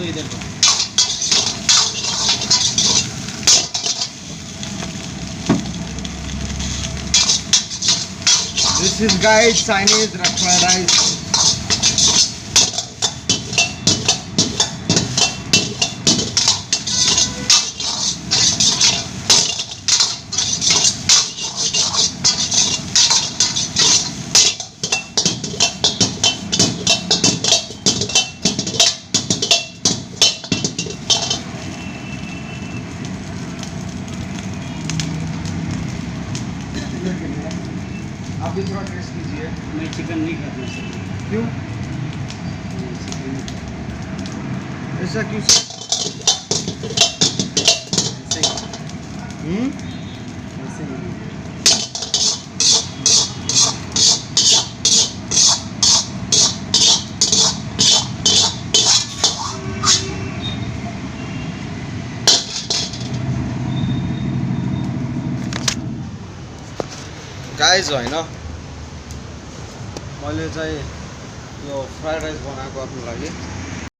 इधर को This is guys Chinese fried rice. आप भी थोड़ा टेस्ट कीजिए। मैं चिकन नहीं खाता सर। क्यों? ऐसा क्यों सर? ऐसे ही ऐसे ही गाइज होइन मैले चाहिँ यो फ्राइड राइस बनाएको आफ्नो लागि